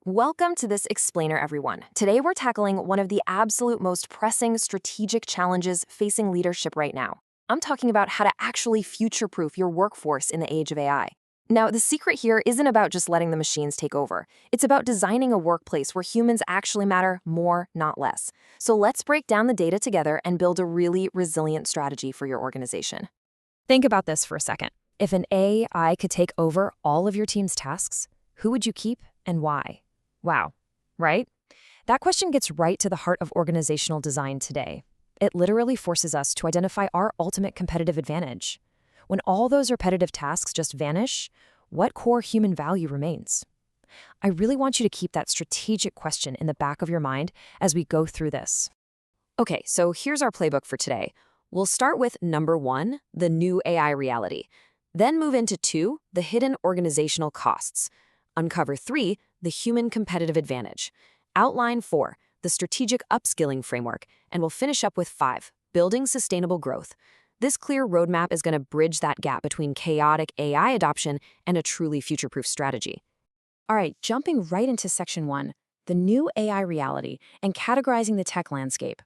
Welcome to this explainer, everyone. Today we're tackling one of the absolute most pressing strategic challenges facing leadership right now. I'm talking about how to actually future-proof your workforce in the age of AI. Now, the secret here isn't about just letting the machines take over. It's about designing a workplace where humans actually matter more, not less. So let's break down the data together and build a really resilient strategy for your organization. Think about this for a second. If an AI could take over all of your team's tasks, who would you keep and why? Wow, right? That question gets right to the heart of organizational design today. It literally forces us to identify our ultimate competitive advantage. When all those repetitive tasks just vanish, what core human value remains? I really want you to keep that strategic question in the back of your mind as we go through this. Okay, so here's our playbook for today. We'll start with number 1, the new AI reality. Then move into 2, the hidden organizational costs. Uncover 3, the human competitive advantage. Outline 4, the strategic upskilling framework. And we'll finish up with 5, building sustainable growth. This clear roadmap is going to bridge that gap between chaotic AI adoption and a truly future-proof strategy. All right, jumping right into section 1, the new AI reality and categorizing the tech landscape.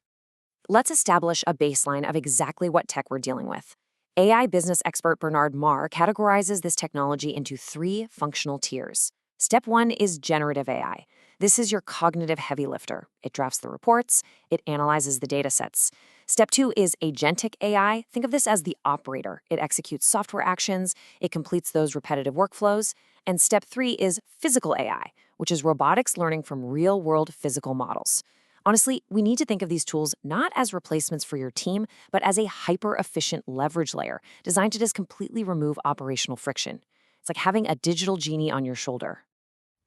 Let's establish a baseline of exactly what tech we're dealing with. AI business expert Bernard Marr categorizes this technology into 3 functional tiers. Step 1 is generative AI. This is your cognitive heavy lifter. It drafts the reports, it analyzes the data sets. Step 2 is agentic AI. Think of this as the operator. It executes software actions, it completes those repetitive workflows. And step 3 is physical AI, which is robotics learning from real-world physical models. Honestly, we need to think of these tools not as replacements for your team, but as a hyper-efficient leverage layer designed to just completely remove operational friction. It's like having a digital genie on your shoulder.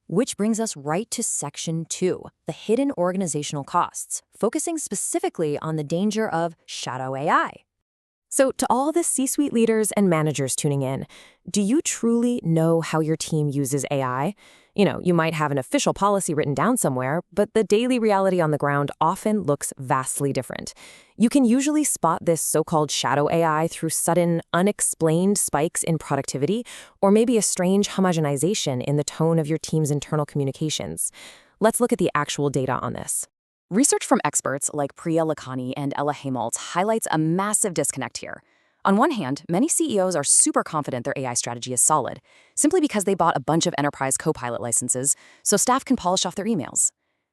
Which brings us right to section 2, the hidden organizational costs, focusing specifically on the danger of shadow AI. So to all the C-suite leaders and managers tuning in, do you truly know how your team uses AI? You might have an official policy written down somewhere, but the daily reality on the ground often looks vastly different. You can usually spot this so-called shadow AI through sudden, unexplained spikes in productivity, or maybe a strange homogenization in the tone of your team's internal communications. Let's look at the actual data on this. Research from experts like Priya Lakhani and Ella Hemaltz highlights a massive disconnect here. On one hand, many CEOs are super confident their AI strategy is solid, simply because they bought a bunch of enterprise Copilot licenses, so staff can polish off their emails.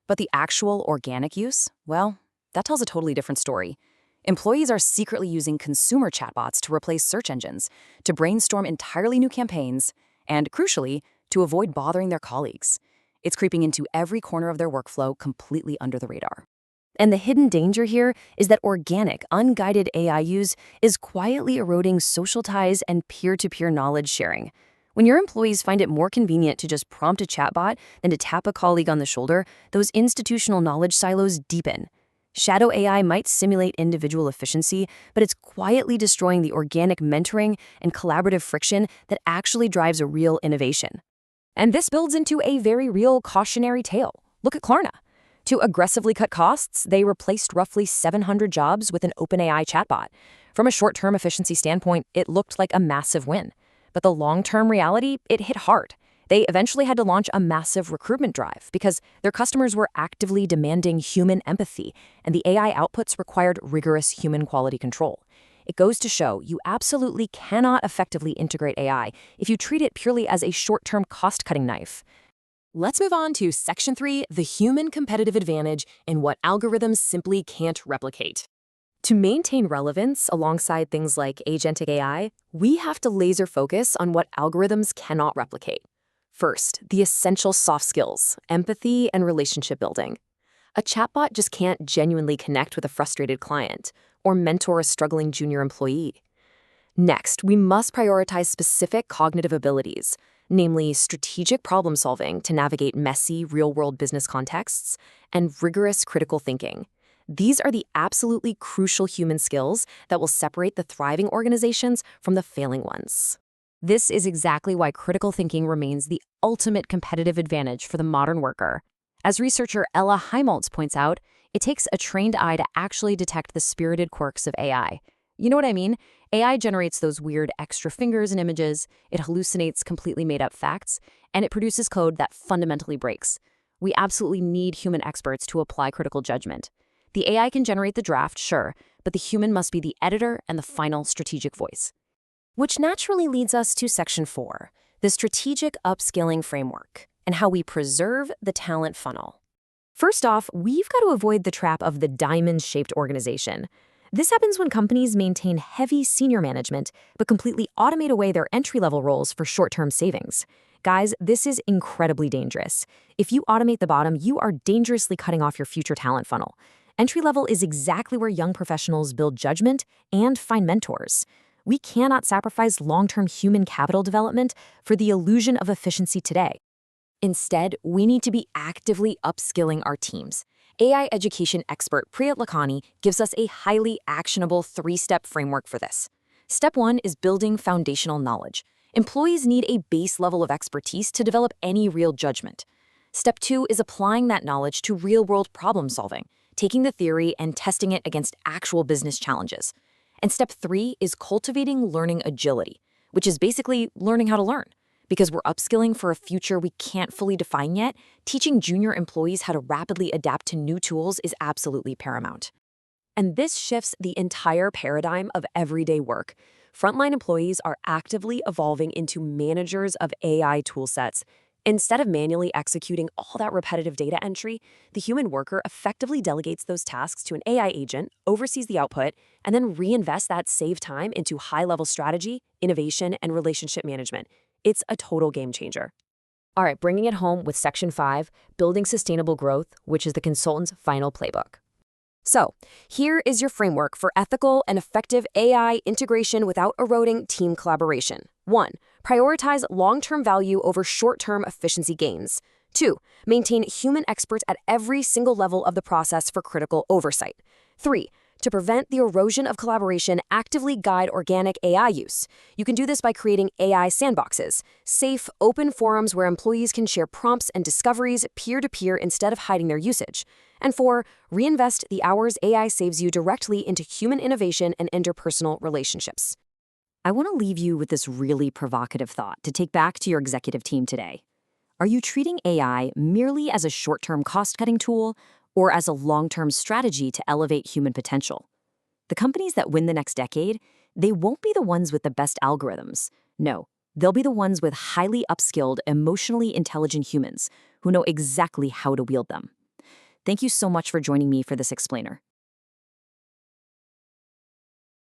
But the actual organic use, well, that tells a totally different story. Employees are secretly using consumer chatbots to replace search engines, to brainstorm entirely new campaigns, and, crucially, to avoid bothering their colleagues. It's creeping into every corner of their workflow completely under the radar. And the hidden danger here is that organic, unguided AI use is quietly eroding social ties and peer-to-peer knowledge sharing. When your employees find it more convenient to just prompt a chatbot than to tap a colleague on the shoulder, those institutional knowledge silos deepen. Shadow AI might simulate individual efficiency, but it's quietly destroying the organic mentoring and collaborative friction that actually drives a real innovation. And this builds into a very real cautionary tale. Look at Klarna. To aggressively cut costs, they replaced roughly 700 jobs with an OpenAI chatbot. From a short-term efficiency standpoint, it looked like a massive win. But the long-term reality, it hit hard. They eventually had to launch a massive recruitment drive because their customers were actively demanding human empathy, and the AI outputs required rigorous human quality control. It goes to show you absolutely cannot effectively integrate AI if you treat it purely as a short-term cost-cutting knife. Let's move on to section 3, the human competitive advantage and what algorithms simply can't replicate. To maintain relevance alongside things like agentic AI, we have to laser focus on what algorithms cannot replicate. First, the essential soft skills, empathy and relationship building. A chatbot just can't genuinely connect with a frustrated client or mentor a struggling junior employee. Next, we must prioritize specific cognitive abilities, namely strategic problem solving to navigate messy, real-world business contexts, and rigorous critical thinking. These are the absolutely crucial human skills that will separate the thriving organizations from the failing ones. This is exactly why critical thinking remains the ultimate competitive advantage for the modern worker. As researcher Ella Hemaltz points out, it takes a trained eye to actually detect the spirited quirks of AI. You know what I mean? AI generates those weird extra fingers and images, it hallucinates completely made-up facts, and it produces code that fundamentally breaks. We absolutely need human experts to apply critical judgment. The AI can generate the draft, sure, but the human must be the editor and the final strategic voice. Which naturally leads us to Section 4, the strategic upskilling framework, and how we preserve the talent funnel. First off, we've got to avoid the trap of the diamond-shaped organization. This happens when companies maintain heavy senior management but completely automate away their entry-level roles for short-term savings. Guys, this is incredibly dangerous. If you automate the bottom, you are dangerously cutting off your future talent funnel. Entry-level is exactly where young professionals build judgment and find mentors. We cannot sacrifice long-term human capital development for the illusion of efficiency today. Instead, we need to be actively upskilling our teams. AI education expert Priya Lakhani gives us a highly actionable 3-step framework for this. Step 1 is building foundational knowledge. Employees need a base level of expertise to develop any real judgment. Step 2 is applying that knowledge to real-world problem solving, taking the theory and testing it against actual business challenges. And step 3 is cultivating learning agility, which is basically learning how to learn. Because we're upskilling for a future we can't fully define yet, teaching junior employees how to rapidly adapt to new tools is absolutely paramount. And this shifts the entire paradigm of everyday work. Frontline employees are actively evolving into managers of AI toolsets. Instead of manually executing all that repetitive data entry, the human worker effectively delegates those tasks to an AI agent, oversees the output, and then reinvests that saved time into high-level strategy, innovation, and relationship management. It's a total game changer. All right, bringing it home with Section 5, building sustainable growth, which is the consultant's final playbook. So, here is your framework for ethical and effective AI integration without eroding team collaboration. 1. Prioritize long-term value over short-term efficiency gains. 2. Maintain human experts at every single level of the process for critical oversight. 3. To prevent the erosion of collaboration, actively guide organic AI use. You can do this by creating AI sandboxes, safe, open forums where employees can share prompts and discoveries peer-to-peer instead of hiding their usage. And 4, reinvest the hours AI saves you directly into human innovation and interpersonal relationships. I want to leave you with this really provocative thought to take back to your executive team today. Are you treating AI merely as a short-term cost-cutting tool or as a long-term strategy to elevate human potential? The companies that win the next decade, they won't be the ones with the best algorithms. No, they'll be the ones with highly upskilled, emotionally intelligent humans who know exactly how to wield them. Thank you so much for joining me for this explainer.